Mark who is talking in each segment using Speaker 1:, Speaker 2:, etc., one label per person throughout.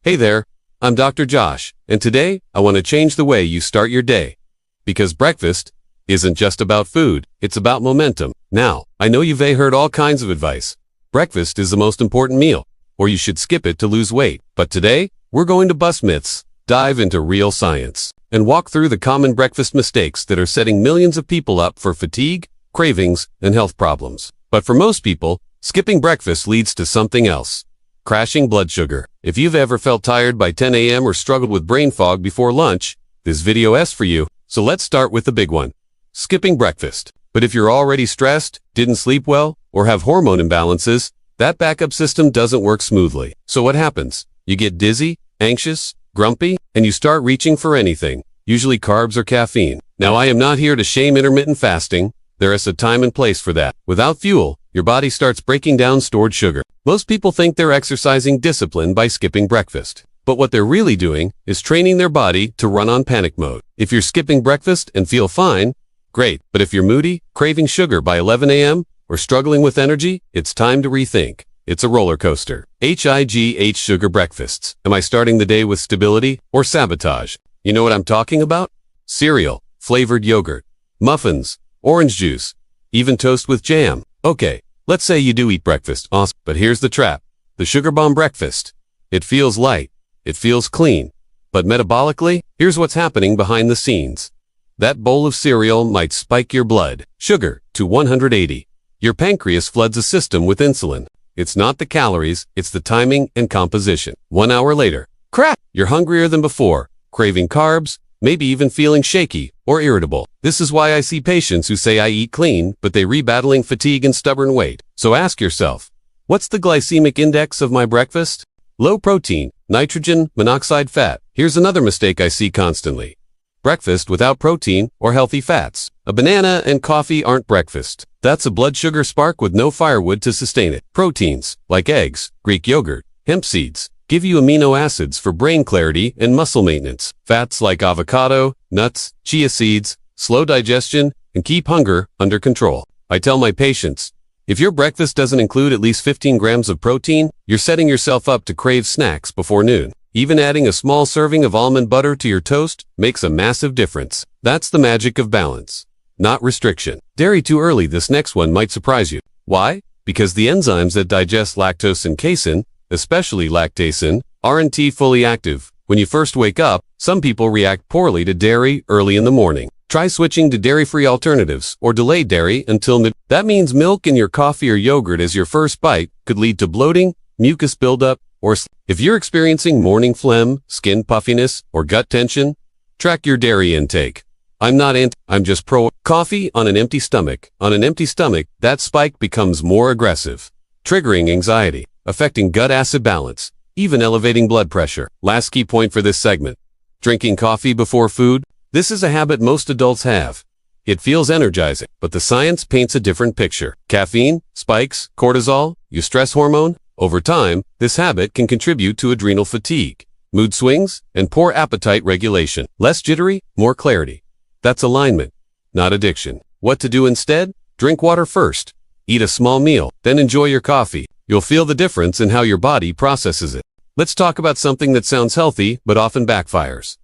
Speaker 1: Hey there, I'm Dr. Josh, and today I want to change the way you start your day. Because breakfast isn't just about food, it's about momentum. Now, I know you've heard all kinds of advice. Breakfast is the most important meal, or you should skip it to lose weight. But today, we're going to bust myths, dive into real science, and walk through the common breakfast mistakes that are setting millions of people up for fatigue, cravings, and health problems. But for most people, skipping breakfast leads to something else. Crashing blood sugar. If you've ever felt tired by 10 a.m. or struggled with brain fog before lunch, this video is for you. So let's start with the big one. Skipping breakfast. But if you're already stressed, didn't sleep well, or have hormone imbalances, that backup system doesn't work smoothly. So what happens? You get dizzy, anxious, grumpy, and you start reaching for anything, usually carbs or caffeine. Now, I am not here to shame intermittent fasting. There is a time and place for that. Without fuel, your body starts breaking down stored sugar. Most people think they're exercising discipline by skipping breakfast. But what they're really doing is training their body to run on panic mode. If you're skipping breakfast and feel fine, great. But if you're moody, craving sugar by 11 a.m., or struggling with energy, it's time to rethink. It's a roller coaster. HIGH sugar breakfasts. Am I starting the day with stability or sabotage? You know what I'm talking about? Cereal, flavored yogurt, muffins, orange juice, even toast with jam. Okay, let's say you do eat breakfast. Awesome. But here's the trap. The sugar bomb breakfast. It feels light. It feels clean. But metabolically, here's what's happening behind the scenes. That bowl of cereal might spike your blood sugar to 180. Your pancreas floods a system with insulin. It's not the calories, it's the timing and composition. 1 hour later, crap! You're hungrier than before, craving carbs, maybe even feeling shaky or irritable. This is why I see patients who say I eat clean, but they re-battling fatigue and stubborn weight. So ask yourself, what's the glycemic index of my breakfast? Low protein, nitrogen, monoxide fat. Here's another mistake I see constantly. Breakfast without protein or healthy fats. A banana and coffee aren't breakfast. That's a blood sugar spark with no firewood to sustain it. Proteins, like eggs, Greek yogurt, hemp seeds, give you amino acids for brain clarity and muscle maintenance. Fats like avocado, nuts, chia seeds, slow digestion, and keep hunger under control. I tell my patients, if your breakfast doesn't include at least 15 grams of protein, you're setting yourself up to crave snacks before noon. Even adding a small serving of almond butter to your toast makes a massive difference. That's the magic of balance, not restriction. Dairy too early. This next one might surprise you. Why? Because the enzymes that digest lactose and casein, especially lactasin, aren't fully active. When you first wake up, some people react poorly to dairy early in the morning. Try switching to dairy-free alternatives or delay dairy until mid. That means milk in your coffee or yogurt as your first bite could lead to bloating, mucus buildup, or if you're experiencing morning phlegm, skin puffiness, or gut tension, track your dairy intake. I'm just pro. Coffee on an empty stomach. On an empty stomach, that spike becomes more aggressive, triggering anxiety, affecting gut acid balance, even elevating blood pressure. Last key point for this segment. Drinking coffee before food. This is a habit most adults have. It feels energizing, but the science paints a different picture. Caffeine, spikes, cortisol, your stress hormone. Over time, this habit can contribute to adrenal fatigue, mood swings, and poor appetite regulation. Less jittery, more clarity. That's alignment, not addiction. What to do instead? Drink water first. Eat a small meal, then enjoy your coffee. You'll feel the difference in how your body processes it. Let's talk about something that sounds healthy but often backfires.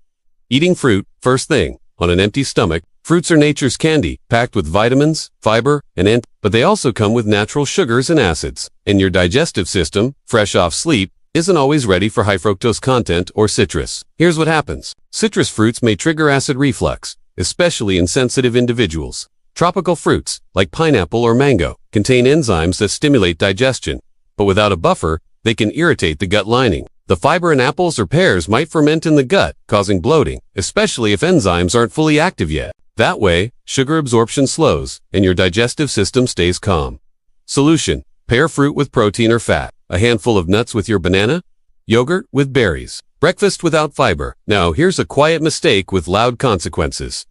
Speaker 1: Eating fruit, first thing, on an empty stomach. Fruits are nature's candy, packed with vitamins, fiber, and but they also come with natural sugars and acids. And your digestive system, fresh off sleep, isn't always ready for high fructose content or citrus. Here's what happens. Citrus fruits may trigger acid reflux, especially in sensitive individuals. Tropical fruits, like pineapple or mango, contain enzymes that stimulate digestion, but without a buffer, they can irritate the gut lining. The fiber in apples or pears might ferment in the gut, causing bloating, especially if enzymes aren't fully active yet. That way, sugar absorption slows, and your digestive system stays calm. Solution: pair fruit with protein or fat, a handful of nuts with your banana, yogurt with berries. Breakfast without fiber. Now, here's a quiet mistake with loud consequences.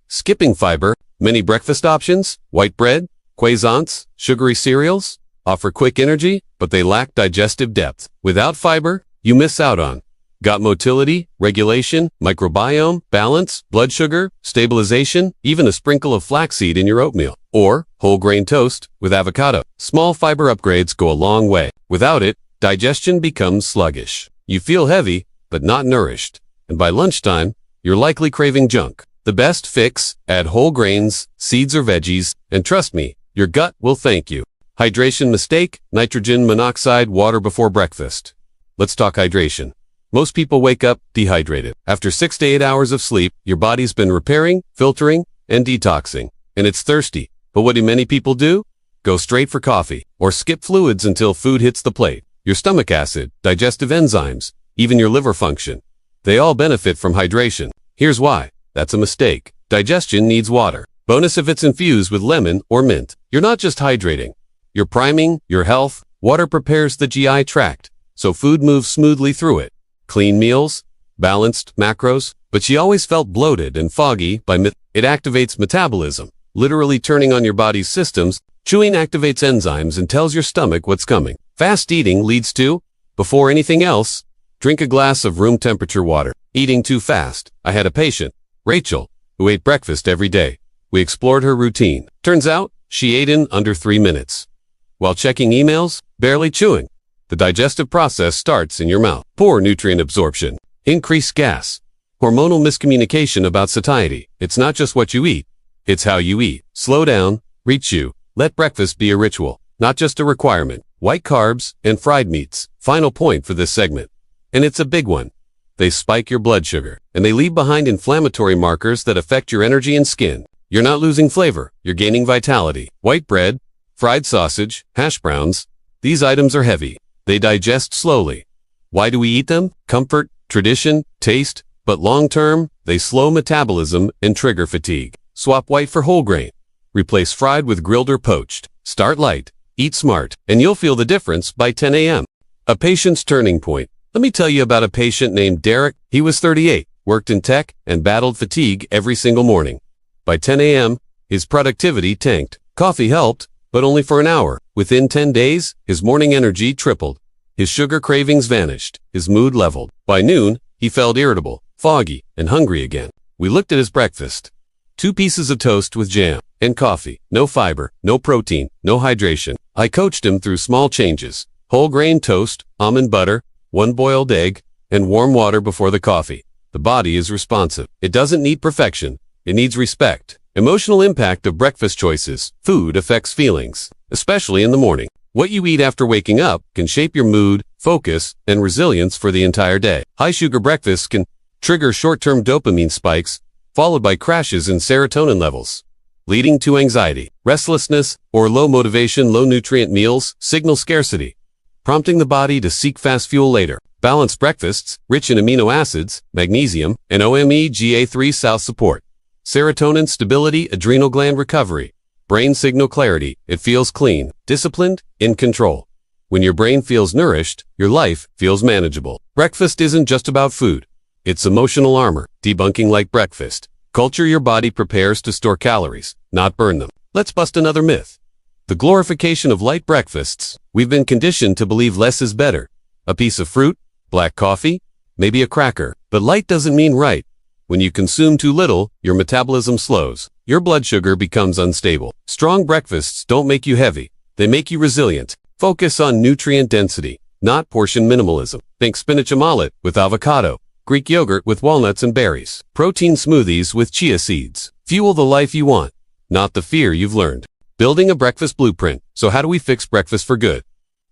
Speaker 1: Skipping fiber. Many breakfast options, white bread, croissants, sugary cereals, offer quick energy, but they lack digestive depth. Without fiber, you miss out on gut motility, regulation, microbiome, balance, blood sugar, stabilization, even a sprinkle of flaxseed in your oatmeal, or whole grain toast with avocado. Small fiber upgrades go a long way. Without it, digestion becomes sluggish. You feel heavy, but not nourished. And by lunchtime, you're likely craving junk. The best fix, add whole grains, seeds or veggies, and trust me, your gut will thank you. Hydration mistake, nitrogen monoxide water before breakfast. Let's talk hydration. Most people wake up dehydrated. After 6 to 8 hours of sleep, your body's been repairing, filtering, and detoxing, and it's thirsty. But what do many people do? Go straight for coffee, or skip fluids until food hits the plate. Your stomach acid, digestive enzymes, even your liver function. They all benefit from hydration. Here's why. That's a mistake. Digestion needs water. Bonus if it's infused with lemon or mint. You're not just hydrating. You're priming your health. Water prepares the GI tract, so food moves smoothly through it. Clean meals, balanced macros, but she always felt bloated and foggy by it activates metabolism, literally turning on your body's systems. Chewing activates enzymes and tells your stomach what's coming. Fast eating leads to, before anything else, drink a glass of room temperature water. Eating too fast. I had a patient, Rachel, who ate breakfast every day. We explored her routine. Turns out, she ate in under 3 minutes. While checking emails, barely chewing. The digestive process starts in your mouth. Poor nutrient absorption. Increased gas. Hormonal miscommunication about satiety. It's not just what you eat. It's how you eat. Slow down, rechew. Let breakfast be a ritual, not just a requirement. White carbs and fried meats. Final point for this segment. And it's a big one. They spike your blood sugar, and they leave behind inflammatory markers that affect your energy and skin. You're not losing flavor, you're gaining vitality. White bread, fried sausage, hash browns. These items are heavy. They digest slowly. Why do we eat them? Comfort, tradition, taste, but long-term, they slow metabolism and trigger fatigue. Swap white for whole grain. Replace fried with grilled or poached. Start light, eat smart, and you'll feel the difference by 10 a.m. A patient's turning point. Let me tell you about a patient named Derek. He was 38, worked in tech, and battled fatigue every single morning. By 10 a.m., his productivity tanked. Coffee helped, but only for an hour. Within 10 days, his morning energy tripled. His sugar cravings vanished. His mood leveled. By noon, he felt irritable, foggy, and hungry again. We looked at his breakfast. 2 pieces of toast with jam and coffee. No fiber, no protein, no hydration. I coached him through small changes. Whole grain toast, almond butter, 1 boiled egg, and warm water before the coffee. The body is responsive. It doesn't need perfection. It needs respect. Emotional impact of breakfast choices. Food affects feelings, especially in the morning. What you eat after waking up can shape your mood, focus, and resilience for the entire day. High-sugar breakfasts can trigger short-term dopamine spikes, followed by crashes in serotonin levels, leading to anxiety, restlessness, or low motivation. Low-nutrient meals signal scarcity, prompting the body to seek fast fuel later. Balanced breakfasts, rich in amino acids, magnesium, and omega-3 south support. Serotonin stability, adrenal gland recovery. Brain signal clarity. It feels clean, disciplined, in control. When your brain feels nourished, your life feels manageable. Breakfast isn't just about food. It's emotional armor. Debunking like breakfast. Culture your body prepares to store calories, not burn them. Let's bust another myth. The glorification of light breakfasts. We've been conditioned to believe less is better. A piece of fruit, black coffee, maybe a cracker. But light doesn't mean right. When you consume too little, your metabolism slows. Your blood sugar becomes unstable. Strong breakfasts don't make you heavy. They make you resilient. Focus on nutrient density, not portion minimalism. Think spinach omelet with avocado, Greek yogurt with walnuts and berries, protein smoothies with chia seeds. Fuel the life you want, not the fear you've learned. Building a breakfast blueprint. So how do we fix breakfast for good?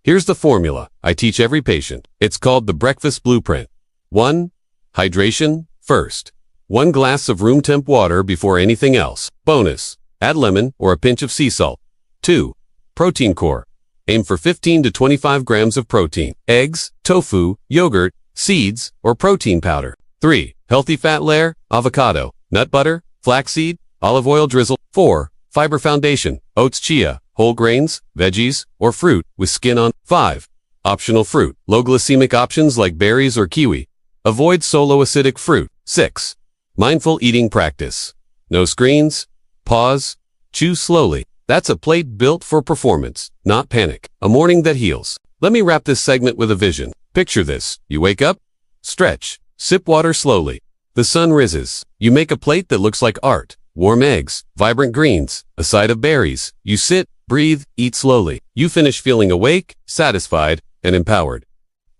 Speaker 1: Here's the formula I teach every patient. It's called the breakfast blueprint. 1. Hydration first. 1 glass of room temp water before anything else. Bonus. Add lemon or a pinch of sea salt. 2. Protein core. Aim for 15 to 25 grams of protein. Eggs, tofu, yogurt, seeds, or protein powder. 3. Healthy fat layer, avocado, nut butter, flaxseed, olive oil drizzle. 4. Fiber foundation, oats, chia, whole grains, veggies, or fruit with skin on. 5. Optional fruit. Low glycemic options like berries or kiwi. Avoid solo acidic fruit. 6. Mindful eating practice. No screens. Pause. Chew slowly. That's a plate built for performance, not panic. A morning that heals. Let me wrap this segment with a vision. Picture this. You wake up, stretch, sip water slowly. The sun rises. You make a plate that looks like art. Warm eggs, vibrant greens, a side of berries. You sit, breathe, eat slowly. You finish feeling awake, satisfied, and empowered.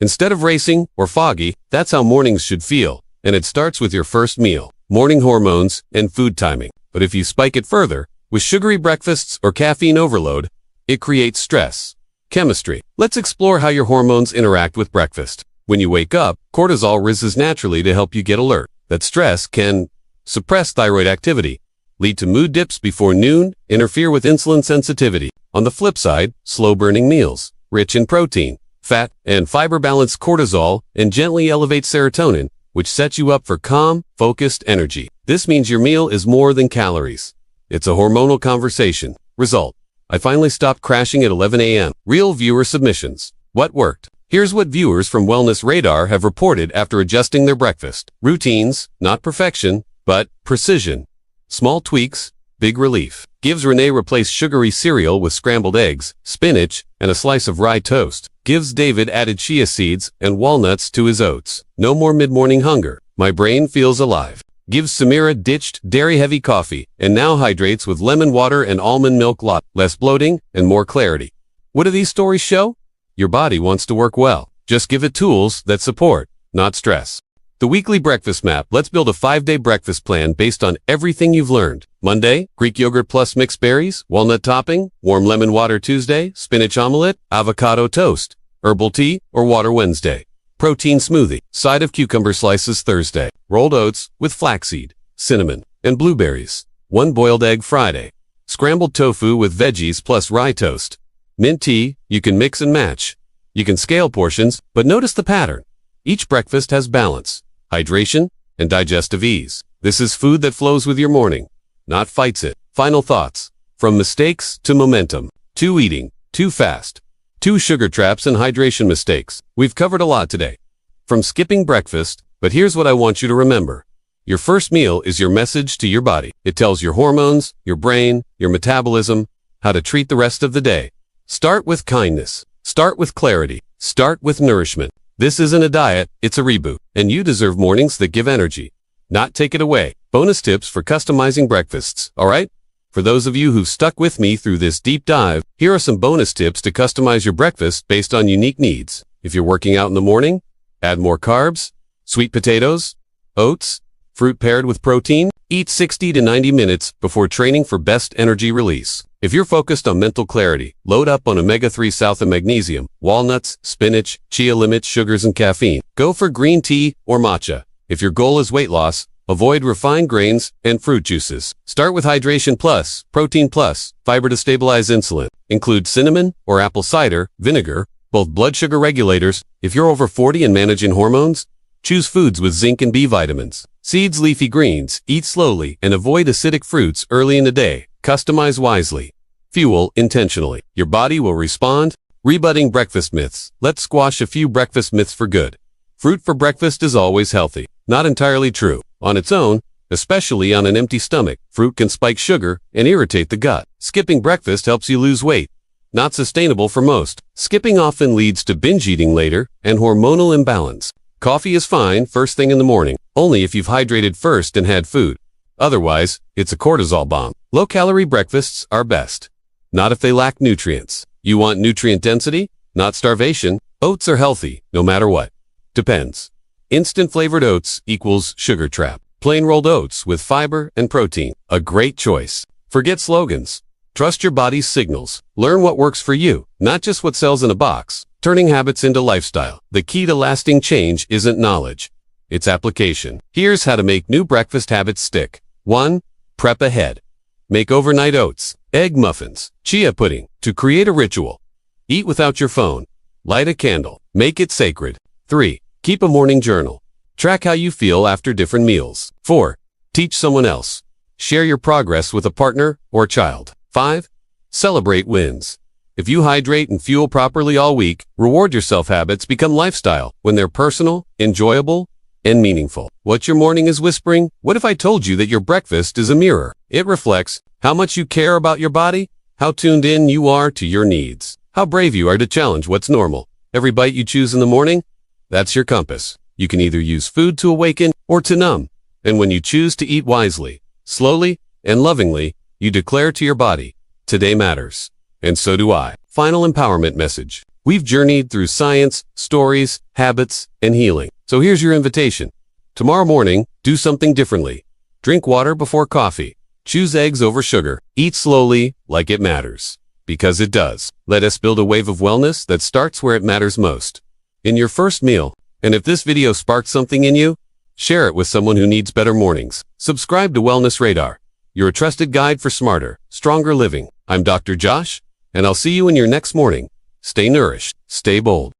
Speaker 1: Instead of racing or foggy, that's how mornings should feel. And it starts with your first meal, morning hormones, and food timing. But if you spike it further, with sugary breakfasts or caffeine overload, it creates stress. Chemistry. Let's explore how your hormones interact with breakfast. When you wake up, cortisol rises naturally to help you get alert. That stress can suppress thyroid activity, lead to mood dips before noon, interfere with insulin sensitivity. On the flip side, slow-burning meals, rich in protein, fat, and fiber balance cortisol and gently elevate serotonin, which sets you up for calm, focused energy. This means your meal is more than calories. It's a hormonal conversation. Result: I finally stopped crashing at 11 a.m. Real viewer submissions. What worked? Here's what viewers from Wellness Radar have reported after adjusting their breakfast. Routines, not perfection, but precision. Small tweaks, big relief. Gives Renee replace sugary cereal with scrambled eggs, spinach, and a slice of rye toast. Gives David added chia seeds and walnuts to his oats. No more mid-morning hunger. My brain feels alive. Gives Samira ditched dairy-heavy coffee and now hydrates with lemon water and almond milk latte. Less bloating and more clarity. What do these stories show? Your body wants to work well. Just give it tools that support, not stress. The weekly breakfast map. Let's build a 5-day breakfast plan based on everything you've learned. Monday, Greek yogurt plus mixed berries, walnut topping, warm lemon water Tuesday, spinach omelette, avocado toast, herbal tea or water Wednesday. Protein smoothie, side of cucumber slices Thursday. Rolled oats with flaxseed, cinnamon, and blueberries. 1 boiled egg Friday. Scrambled tofu with veggies plus rye toast. Mint tea, you can mix and match. You can scale portions, but notice the pattern. Each breakfast has balance, hydration, and digestive ease. This is food that flows with your morning, not fights it. Final thoughts. From mistakes to momentum. Too eating, too fast. 2 sugar traps and hydration mistakes. We've covered a lot today. From skipping breakfast, but here's what I want you to remember. Your first meal is your message to your body. It tells your hormones, your brain, your metabolism, how to treat the rest of the day. Start with kindness. Start with clarity. Start with nourishment. This isn't a diet, it's a reboot. And you deserve mornings that give energy, not take it away. Bonus tips for customizing breakfasts, alright? For those of you who've stuck with me through this deep dive, here are some bonus tips to customize your breakfast based on unique needs. If you're working out in the morning, add more carbs, sweet potatoes, oats, fruit paired with protein. Eat 60 to 90 minutes before training for best energy release. If you're focused on mental clarity, load up on omega-3 south and magnesium, walnuts, spinach, chia limits sugars and caffeine. Go for green tea or matcha. If your goal is weight loss, avoid refined grains and fruit juices. Start with hydration plus, protein plus, fiber to stabilize insulin. Include cinnamon or apple cider vinegar, both blood sugar regulators. If you're over 40 and managing hormones, choose foods with zinc and B vitamins. Seeds, leafy greens, eat slowly and avoid acidic fruits early in the day. Customize wisely. Fuel intentionally. Your body will respond. Rebutting breakfast myths. Let's squash a few breakfast myths for good. Fruit for breakfast is always healthy. Not entirely true. On its own, especially on an empty stomach, fruit can spike sugar and irritate the gut. Skipping breakfast helps you lose weight. Not sustainable for most. Skipping often leads to binge eating later and hormonal imbalance. Coffee is fine first thing in the morning, only if you've hydrated first and had food. Otherwise, it's a cortisol bomb. Low-calorie breakfasts are best. Not if they lack nutrients. You want nutrient density, not starvation. Oats are healthy, no matter what. Depends. Instant flavored oats equals sugar trap. Plain rolled oats with fiber and protein. A great choice. Forget slogans. Trust your body's signals. Learn what works for you, not just what sells in a box. Turning habits into lifestyle. The key to lasting change isn't knowledge. It's application. Here's how to make new breakfast habits stick. 1. Prep ahead. Make overnight oats, egg muffins, chia pudding. To create a ritual. Eat without your phone. Light a candle. Make it sacred. 3. Keep a morning journal. Track how you feel after different meals. 4. Teach someone else. Share your progress with a partner or child. 5. Celebrate wins. If you hydrate and fuel properly all week, reward yourself. Habits become lifestyle when they're personal, enjoyable, and meaningful. What your morning is whispering? What if I told you that your breakfast is a mirror? It reflects how much you care about your body, how tuned in you are to your needs, how brave you are to challenge what's normal. Every bite you choose in the morning, that's your compass. You can either use food to awaken or to numb. And when you choose to eat wisely, slowly, and lovingly, you declare to your body, today matters. And so do I. Final empowerment message. We've journeyed through science, stories, habits, and healing. So here's your invitation. Tomorrow morning, do something differently. Drink water before coffee. Choose eggs over sugar. Eat slowly, like it matters. Because it does. Let us build a wave of wellness that starts where it matters most. In your first meal. And if this video sparked something in you, share it with someone who needs better mornings. Subscribe to Wellness Radar, your trusted guide for smarter, stronger living. I'm Dr. Josh, and I'll see you in your next morning. Stay nourished, stay bold.